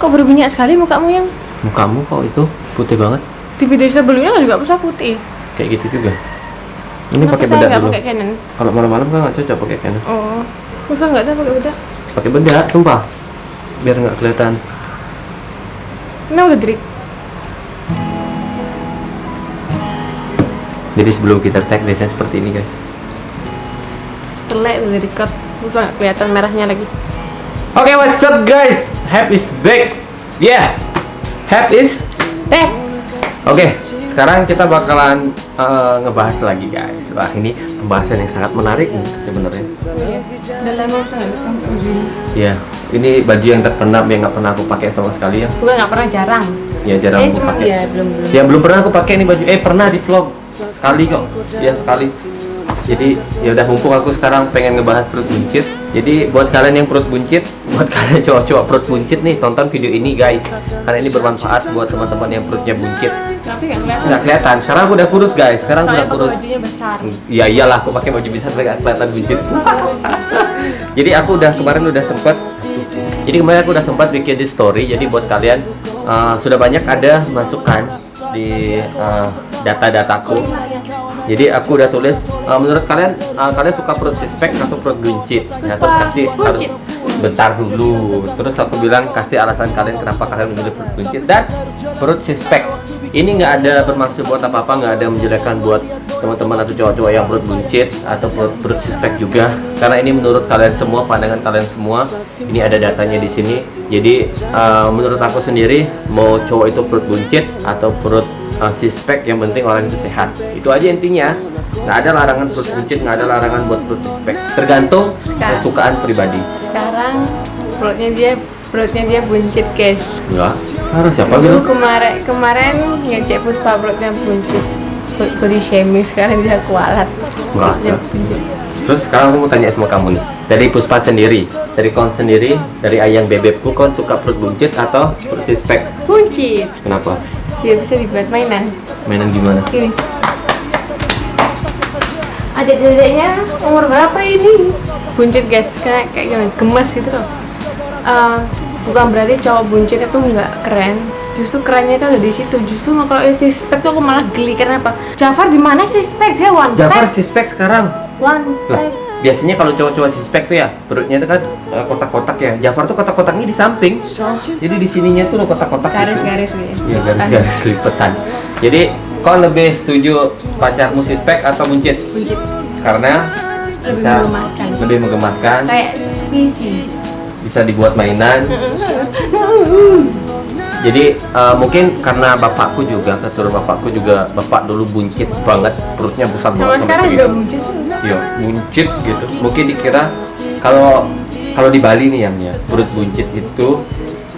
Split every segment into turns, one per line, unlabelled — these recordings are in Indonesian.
Kok berminyak sekali mukamu yang?
Mukamu kok itu putih banget.
Di video sebelumnya kan juga bisa putih.
Kayak gitu juga. Ini
Kenapa
pakai
saya
bedak
nggak
dulu.
pakai Canon?
Kalau malam-malam kan nggak cocok pakai Canon.
Oh, masa nggak tahu pakai bedak?
Pakai bedak, sumpah. Biar nggak kelihatan.
Ini udah drik.
Jadi sebelum kita tag biasanya seperti ini guys.
Telek udah dekat. Masa nggak kelihatan merahnya lagi.
Oke, what's up guys? Hap is back. Yeah. Hap is Oke, sekarang kita bakalan ngebahas lagi guys. Wah, ini pembahasan yang sangat menarik nih sebenarnya.
Iya. Udah lama masa nggak sampai ujung.
Ya, ini baju yang terpendam yang nggak pernah aku pakai sama sekali ya.
Bukan nggak pernah, jarang.
Ya jarang aku pakai.
Ya belum.
Ya belum pernah aku pakai nih baju. Pernah di vlog sekali kok. Ya sekali. Jadi ya udah mumpung aku sekarang pengen ngebahas perut buncit. Jadi buat kalian yang perut buncit, buat kalian cowok-cowok perut buncit nih, tonton video ini guys. Karena ini bermanfaat buat teman-teman yang perutnya buncit.
Tapi nggak kelihatan.
Nggak kelihatan. Sekarang aku udah kurus guys. Sekarang
Soalnya
udah
pakai
kurus.
bajunya besar.
Ya iyalah, aku pakai baju besar nggak kelihatan buncit. Jadi aku kemarin udah sempat. Jadi kemarin aku udah sempat bikin di story. Jadi buat kalian sudah banyak ada masukan di data-dataku. Jadi aku udah tulis menurut kalian kalian suka perut six pack atau perut buncit? Nah, terus kasih harus bentar dulu. Terus aku bilang kasih alasan kalian kenapa kalian memilih perut buncit dan perut six pack. Ini nggak ada bermaksud buat apa-apa, nggak ada menjelekkan buat teman-teman atau cowok-cowok yang perut buncit atau perut six pack juga. Karena ini menurut kalian semua, pandangan kalian semua. Ini ada datanya di sini. Jadi menurut aku sendiri mau cowok itu perut buncit atau perut six pack, yang penting orang itu sehat. Itu aja intinya. Nggak ada larangan perut buncit, nggak ada larangan buat perut six pack. Tergantung kesukaan pribadi.
Sekarang perutnya dia buncit guys.
Enggak, harus siapa
Dulu
bilang?
kemarin ngecek Puspa perutnya buncit. Body shaming, sekarang dia kualat.
Enggak ada. Terus sekarang aku mau tanya sama kamu nih. Dari Puspa sendiri, dari kon sendiri, dari ayang bebekku, kon suka perut buncit atau perut six pack?
Buncit.
Kenapa?
Dia bisa dibuat mainan.
Mainan gimana?
Ini. Adik-adiknya umur berapa ini? Buncit guys, kayak gimana? Gemas gitu loh. Bukan berarti cowok buncit itu nggak keren. Justru kerennya itu ada di situ. Justru kalau six pack tuh aku malah geli. Karena apa? Jafar di mana six pack? Dia one
Jafar
pack.
six pack sekarang.
One
Lah,
pack.
biasanya kalau cowok-cowok six pack tuh ya perutnya itu kan kotak-kotak ya. Jafar tuh kotak-kotaknya di samping. Jadi di sininya tuh kotak-kotak.
Garis-garis gitu.
Iya, garis-garis lipetan. Jadi kau lebih setuju pacarmu six pack atau buncit?
Buncit.
Karena
Lebih
bisa
menggemaskan.
lebih menggemaskan,
Kayak spesies.
bisa dibuat mainan. Jadi mungkin karena bapakku juga, keturunan bapakku juga, bapak dulu buncit banget, perutnya besar
Sama
banget
sekarang
seperti
juga
itu.
buncit.
Iya, buncit gitu. Mungkin dikira kalau di Bali nih yang ya, perut buncit itu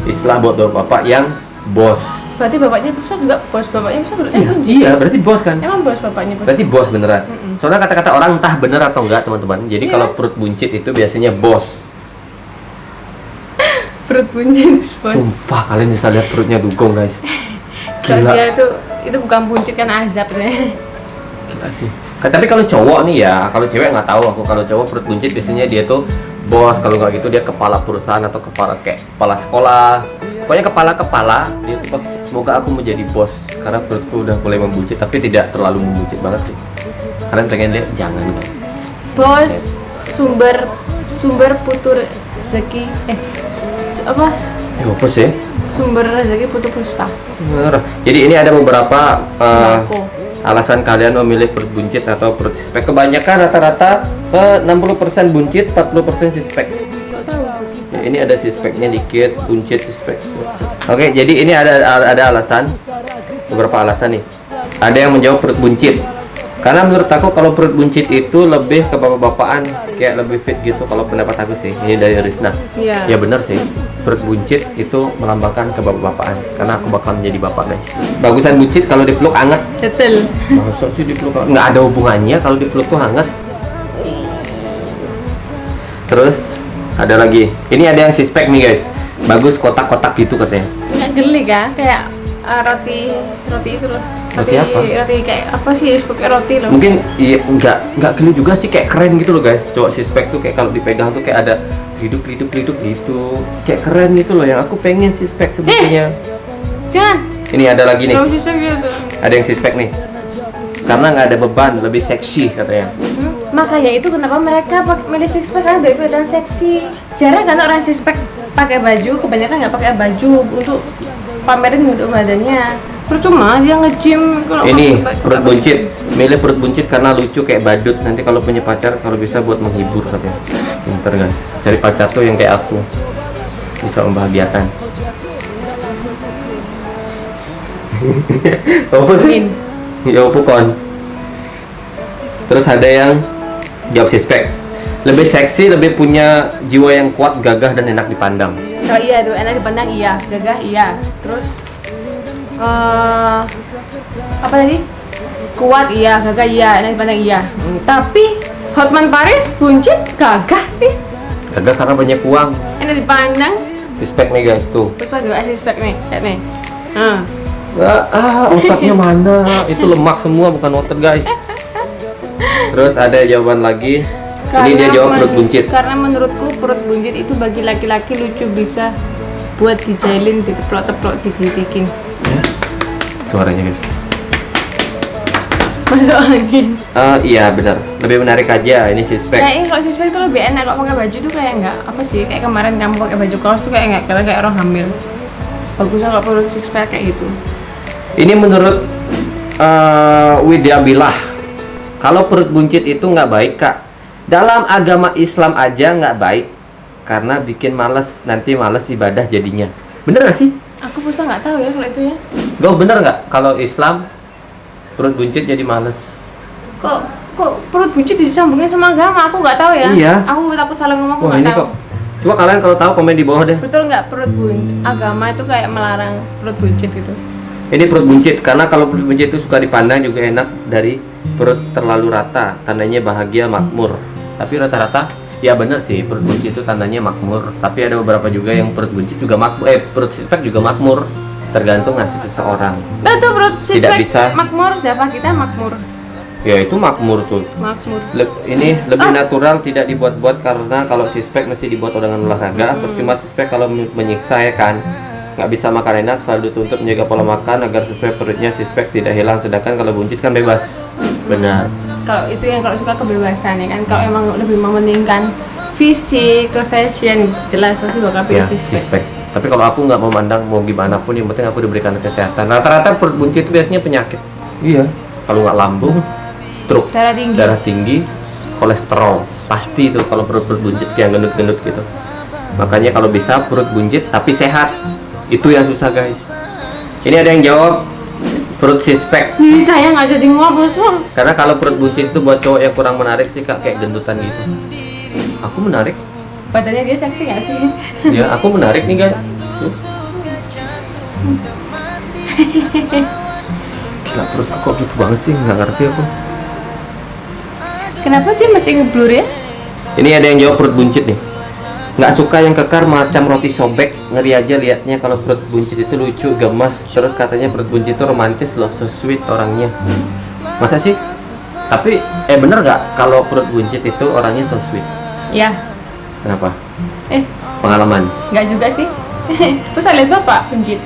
istilah buat bapak yang bos.
Berarti bapaknya bisa juga bos, bapaknya bisa berarti buncit.
Iya, berarti bos kan?
Emang bos bapaknya bos.
Berarti bos beneran. Soalnya kata-kata orang entah bener atau enggak teman-teman. Jadi
Iya.
kalau perut buncit itu biasanya bos.
Perut buncit bos.
Sumpah kalian bisa lihat perutnya dugong guys.
Kalau
Gila.
dia itu bukan buncit kan azab nih.
Gila sih. Tapi kalau cowok nih ya, kalau cewek nggak tahu aku. Kalau cowok perut buncit biasanya dia tuh bos. Kalau nggak gitu dia kepala perusahaan atau kepala sekolah. Pokoknya kepala dia tuh semoga aku menjadi bos karena perutku udah mulai membuncit tapi tidak terlalu membuncit banget sih. Kalian pengen lihat? Jangan guys.
Bos sumber putu rezeki apa?
Apa sih?
Sumber rezeki putu Puspa.
Bener. Jadi ini ada beberapa
Sembako.
alasan kalian memilih perut buncit atau perut six pack. Kebanyakan rata-rata 60% buncit, 40% six pack. Ya, ini ada six packnya dikit, buncit six pack. Oke, jadi ini ada alasan, beberapa alasan nih. Ada yang menjawab perut buncit. Karena menurut aku kalau perut buncit itu lebih ke bapak-bapakan, kayak lebih fit gitu kalau pendapat aku sih. Ini dari Rizna.
Iya.
Ya benar sih. Perut buncit itu melambangkan ke bapak-bapakan. Karena aku bakal menjadi bapak guys. Bagusan buncit kalau dipeluk hangat.
Betul.
Maksud sih dipeluk hangat? Nggak ada hubungannya kalau dipeluk tuh hangat. Terus ada lagi. Ini ada yang six pack nih guys. Bagus kotak-kotak gitu katanya.
Nggak geli kan? Kayak roti itu loh.
Roti apa?
Roti kayak apa sih? Pakai roti loh.
Mungkin iya nggak geli juga sih, kayak keren gitu loh guys. Cowok six pack tuh kayak kalau dipegang tuh kayak ada hidup gitu, kayak keren gitu loh. Yang aku pengen six pack sebetulnya.
Jangan.
Ini ada lagi nih,
Gak usah gitu.
ada yang six pack nih, karena nggak ada beban, lebih seksi katanya.
Makanya itu kenapa mereka milih six pack karena biar kelihatan seksi. Jarang kan orang six pack pakai baju, kebanyakan nggak pakai baju untuk pamerin untuk badannya. Percuma dia nge-gym kalau
Ini
pakai
perut buncit, milih perut buncit karena lucu kayak badut. Nanti kalau punya pacar, kalau bisa buat menghibur katanya. Pinter guys, cari pacar tuh yang kayak aku, bisa membahagiakan. Apa sih? Ya bukan. Terus ada yang jawab suspek, lebih seksi, lebih punya jiwa yang kuat, gagah dan enak dipandang.
Oh iya tuh enak dipandang, iya, gagah iya. Terus apa tadi? Kuat iya, gagah iya, enak dipandang iya. Tapi Hotman Paris buncit gagah sih.
Gagah karena banyak uang.
Enak dipandang.
Suspek nih guys tuh.
Terus juga suspek nih, lihat nih.
Otaknya mana? Itu lemak semua, bukan otot guys. Terus ada jawaban lagi. Ini dia jawab perut buncit.
Karena menurutku perut buncit itu bagi laki-laki lucu, bisa buat dijailin, diteplok-teplok, digelitikin.
Suaranya guys.
Masuk angin.
Iya benar. Lebih menarik aja ini suspek.
Kayaknya kalau suspek itu lebih enak kalau pakai baju tuh kayak enggak apa sih? Kayak kemarin kamu pakai baju kaos tuh kayak enggak kayak orang hamil. Bagusnya kalau perut suspek kayak gitu.
Ini menurut Widya Bilah, kalau perut buncit itu nggak baik kak. Dalam agama Islam aja nggak baik, karena bikin males, nanti males ibadah jadinya. Bener nggak sih?
Aku pun nggak tahu ya kalau itu ya.
Gak bener nggak kalau Islam perut buncit jadi males?
Kok perut buncit disambungin sama agama? Aku nggak tahu ya.
Iya.
Aku takut salah ngomong, aku
Wah
nggak
ini
tahu.
kok. Coba kalian kalau tahu komen di bawah deh.
Betul nggak perut buncit? Agama itu kayak melarang perut buncit gitu.
Ini perut buncit, karena kalau perut buncit itu suka dipandang juga enak dari perut terlalu rata, tandanya bahagia makmur. Tapi rata-rata, ya bener sih perut buncit itu tandanya makmur. Tapi ada beberapa juga yang perut buncit juga makmur, perut sixpack juga makmur. Tergantung nasib seseorang.
Betul perut
Tidak
sixpack
bisa.
makmur, dapat kita makmur.
Ya itu makmur tuh.
Makmur.
Ini lebih natural, tidak dibuat-buat, karena kalau sixpack mesti dibuat dengan olahraga. Percuma sixpack kalau menyiksa ya kan. Nggak bisa makan enak, selalu dituntut menjaga pola makan agar sesuai perutnya, sixpack tidak hilang. Sedangkan kalau buncit kan bebas. Benar.
Kalau itu yang kalau suka kebebasan ya kan, kalau emang lebih mementingkan fisik, fashion, jelas pasti bakal pilih
Ya,
sixpack.
sixpack. Tapi kalau aku nggak memandang mau gimana pun, yang penting aku diberikan kesehatan. Rata-rata perut buncit itu biasanya penyakit. Iya. Kalau nggak lambung, stroke, darah tinggi, kolesterol. Pasti itu kalau perut buncit yang gendut-gendut gitu. Makanya kalau bisa perut buncit tapi sehat. Itu yang susah guys. Ini ada yang jawab perut sixpack.
Saya nggak jadi ngomong semua.
Karena kalau perut buncit itu buat cowok yang kurang menarik sih kak, kayak gendutan gitu. Aku menarik.
Badannya dia seksi nggak sih?
Ya aku menarik nih guys. Gila perutku kok gitu banget sih, nggak ngerti aku.
Kenapa dia masih ngeblur ya?
Ini ada yang jawab perut buncit nih. Nggak suka yang kekar macam roti sobek, ngeri aja liatnya. Kalau perut buncit itu lucu, gemas. Terus katanya perut buncit itu romantis loh, so sweet orangnya. Masa sih? Tapi bener nggak kalau perut buncit itu orangnya so sweet?
Ya.
Kenapa?
Pengalaman.
Pengalaman.
Nggak juga sih. Terus saya lihat bapak buncit.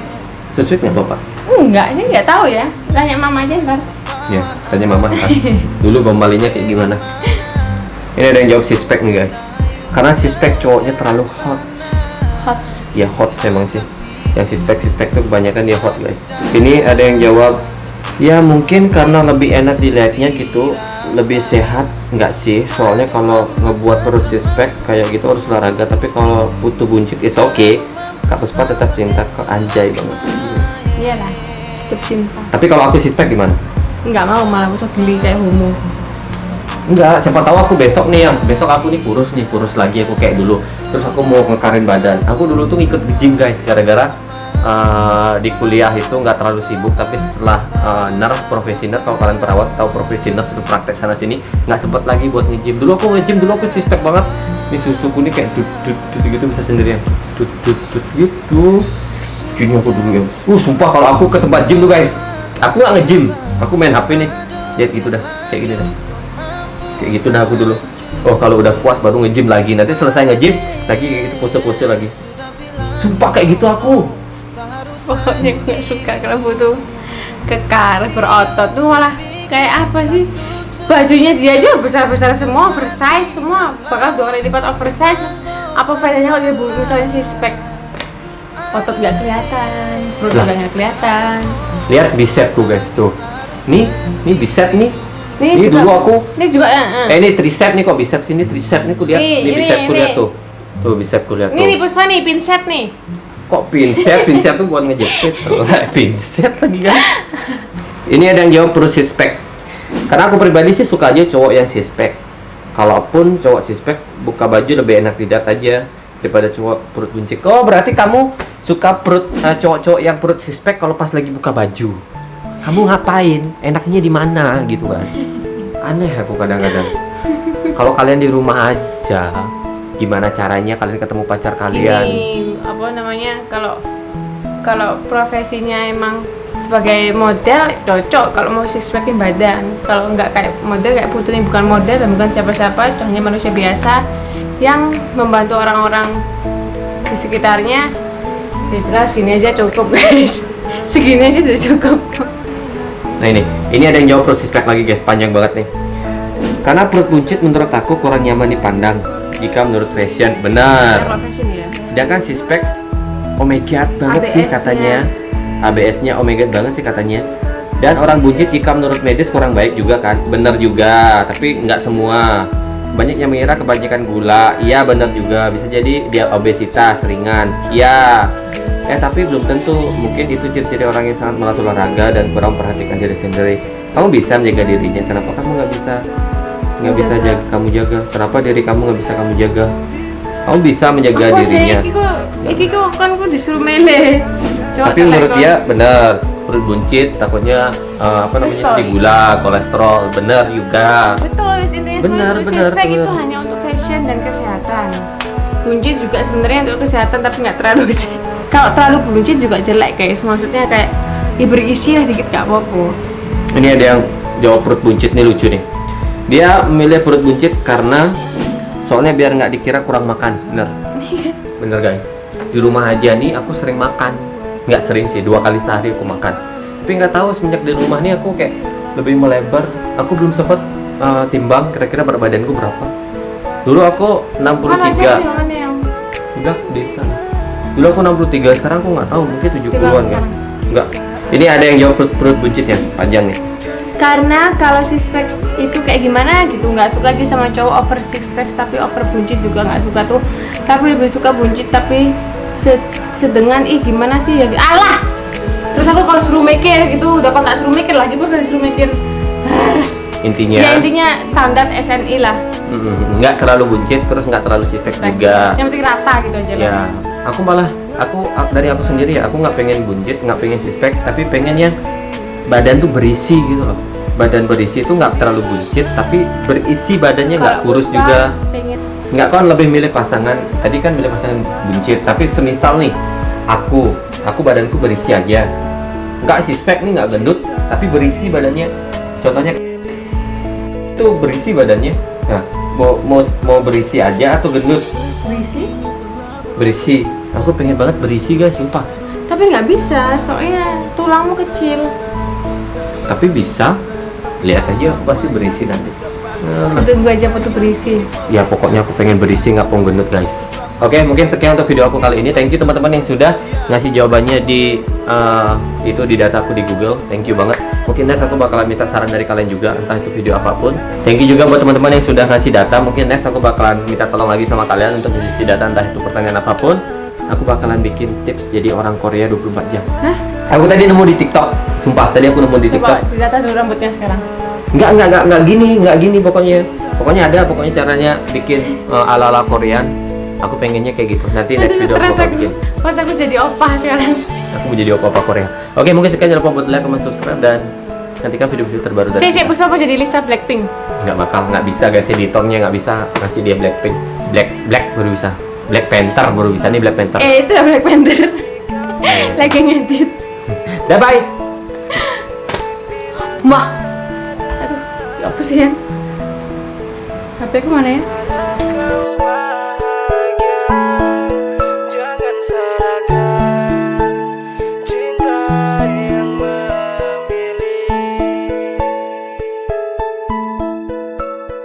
So sweet nggak bapak?
Enggak, ini nggak tahu ya. Tanya mama aja ntar.
Ya, tanya mama kan. Dulu bombalinya kayak gimana? Ini ada yang jawab sixpack nih guys. Karena sixpack cowoknya terlalu hot.
Hot.
Ya hot emang sih. Yang sixpack tuh kebanyakan dia hot guys. Ini ada yang jawab, ya mungkin karena lebih enak dilihatnya gitu, lebih sehat. Enggak sih, soalnya kalau ngebuat perut sixpack kayak gitu harus olahraga. Tapi kalau butuh buncit is okay. Kak Puspa tetap cinta ke anjay banget.
Iyalah, tetap cinta.
Tapi kalau aku sixpack gimana?
Nggak mau, malah aku geli kayak homo.
Enggak, siapa tahu aku besok nih aku nih kurus lagi aku kayak dulu. Terus aku mau ngekarin badan. Aku dulu tuh ngikut gym guys, gara-gara di kuliah itu nggak terlalu sibuk. Tapi setelah nurse, profesi nurse, kalau kalian perawat tahu profesi nurse itu praktek sana sini, nggak sempet lagi buat nge-gym. Dulu aku sixpack banget. Ini susuku nih kayak dut gitu bisa sendirian. Dut gitu. Gini aku dulu ya. Sumpah kalau aku ke tempat gym tuh guys, aku nggak nge-gym, aku main HP nih. Lihat gitu dah, kayak gitu dah aku dulu. Oh kalau udah puas baru nge-gym lagi. Nanti selesai nge-gym lagi kayak gitu, pose-pose lagi. Sumpah kayak gitu aku.
Pokoknya gue gak suka kalau butuh kekar, berotot tuh malah kayak apa sih? Bajunya dia aja besar-besar semua, oversize semua, bakal 2 kali lipat oversize. Terus apa faedahnya kalau dia misalnya si spek, otot gak kelihatan, perut juga gak kelihatan.
Lihat bicepku guys tuh. Nih bicep nih. Ini
juga,
dulu aku.
Ini juga
Ini tricep nih, kok bicep sini tricep nih, ku lihat. Ini bicepku lihat tuh. Tuh bicepku lihat tuh.
Ini Puspa nih, pinset nih.
Kok pinset tuh buat ngejepit. Pinset lagi kan. Ini ada yang jawab perut six-pack. Karena aku pribadi sih suka aja cowok yang six-pack. Kalaupun cowok six-pack buka baju lebih enak dilihat aja daripada cowok perut buncit. Oh, berarti kamu suka perut cowok-cowok yang perut six-pack kalau pas lagi buka baju. Kamu ngapain? Enaknya di mana gitu kan? Aneh aku kadang-kadang. Kalau kalian di rumah aja, gimana caranya kalian ketemu pacar kalian?
Ini apa namanya? Kalau profesinya emang sebagai model cocok kalau mau six-packin badan. Kalau nggak kayak model kayak Putri ini bukan model dan bukan siapa-siapa, itu hanya manusia biasa yang membantu orang-orang di sekitarnya. Ya jelas gini aja cukup guys. Segini aja sudah cukup.
Nah ini ada yang jawab perut six-pack lagi guys, panjang banget nih. Karena perut buncit menurut aku kurang nyaman dipandang jika menurut fashion. Benar. Sedangkan six-pack omega banget sih katanya. ABS-nya omega banget sih katanya. Dan orang buncit jika menurut medis kurang baik juga kan. Bener juga, tapi nggak semua. Banyak yang mengira kebanyakan gula. Iya bener juga, bisa jadi dia obesitas ringan. Iya. Tapi belum tentu. Mungkin itu ciri-ciri orang yang sangat malas olahraga dan kurang perhatikan diri sendiri. Kamu bisa menjaga dirinya. Kenapa kamu nggak bisa jaga kamu jaga? Kenapa diri kamu nggak bisa kamu jaga? Kamu bisa menjaga dirinya.
Iki kok kan aku disuruh mele.
Tapi menurut dia benar, perut buncit takutnya tinggi gula, kolesterol. Benar juga.
Betul, intinya
benar.
Itu hanya untuk fashion dan kesehatan. Buncit juga sebenarnya untuk kesehatan tapi nggak terlalu. Kalau terlalu buncit juga jelek guys. Maksudnya kayak berisi lah dikit gak apa-apa.
Ini ada yang jawab perut buncit nih, lucu nih. Dia memilih perut buncit karena soalnya biar nggak dikira kurang makan. Bener guys. Di rumah aja nih aku sering makan. Nggak sering sih, 2 kali sehari aku makan. Tapi nggak tahu semenjak di rumah nih aku kayak lebih melebar. Aku belum sempat timbang kira-kira berat badanku berapa. Dulu aku 63. Udah di sana. Dulu aku 63, sekarang aku nggak tahu, mungkin 70-an kan. Enggak. Ini ada yang jawab perut buncitnya, panjang nih.
Karena kalau six pack itu kayak gimana gitu, nggak suka aja sama cowok over six pack tapi over buncit juga nggak suka tuh. Tapi lebih suka buncit tapi sedengan gimana sih ya, alah. Terus aku kalau suruh mikir itu udah kok nggak suruh mikir lagi, gue udah suruh mikir. Intinya standar SNI lah.
Nggak terlalu buncit terus nggak terlalu six pack juga.
Yang penting rata gitu aja lah.
Ya, aku dari aku sendiri ya, aku nggak pengen buncit, nggak pengen six pack, tapi pengen yang badan tuh berisi gitu loh. Badan berisi itu nggak terlalu buncit tapi berisi badannya, nggak kurus juga. Nggak, kan lebih milih pasangan. Tadi kan milih pasangan buncit, tapi semisal nih aku badanku berisi aja, nggak six pack nih, nggak gendut tapi berisi badannya. Contohnya itu berisi badannya. Nah, mau berisi aja atau gendut? Berisi. Aku pengen banget berisi guys, sumpah.
Tapi nggak bisa, soalnya tulangmu kecil.
Tapi bisa. Lihat aja, aku pasti berisi nanti.
Tunggu aja foto berisi.
Ya pokoknya aku pengen berisi, nggak mau gendut guys. Oke, mungkin sekian untuk video aku kali ini. Thank you teman-teman yang sudah ngasih jawabannya di di data aku di Google. Thank you banget. Mungkin next aku bakalan minta saran dari kalian juga, entah itu video apapun. Thank you juga buat teman-teman yang sudah ngasih data. Mungkin next aku bakalan minta tolong lagi sama kalian untuk mengisi data, entah itu pertanyaan apapun. Aku bakalan bikin tips jadi orang Korea 24 jam.
Hah?
Aku tadi nemu di TikTok. Sumpah, tadi aku nemu di TikTok.
Coba data dulu rambutnya sekarang.
Enggak gini pokoknya. Pokoknya caranya bikin ala-ala Korean. Aku pengennya kayak gitu. Nanti next video aku bakal bikin.
Pas aku jadi opah sekarang.
Aku mau jadi opa Korea. Oke, mungkin sekian, jangan lupa buat like, comment, subscribe, dan nantikan video-video terbaru dari
Saya Puspa jadi Lisa Blackpink.
Nggak bisa guys, editornya nggak bisa ngasih dia Blackpink. Black baru bisa. Black Panther baru bisa nih, Black Panther.
Itu Black Panther. Lagi ngedit.
Bye.
Aduh, ya apa sih ya? HP ku mana ya?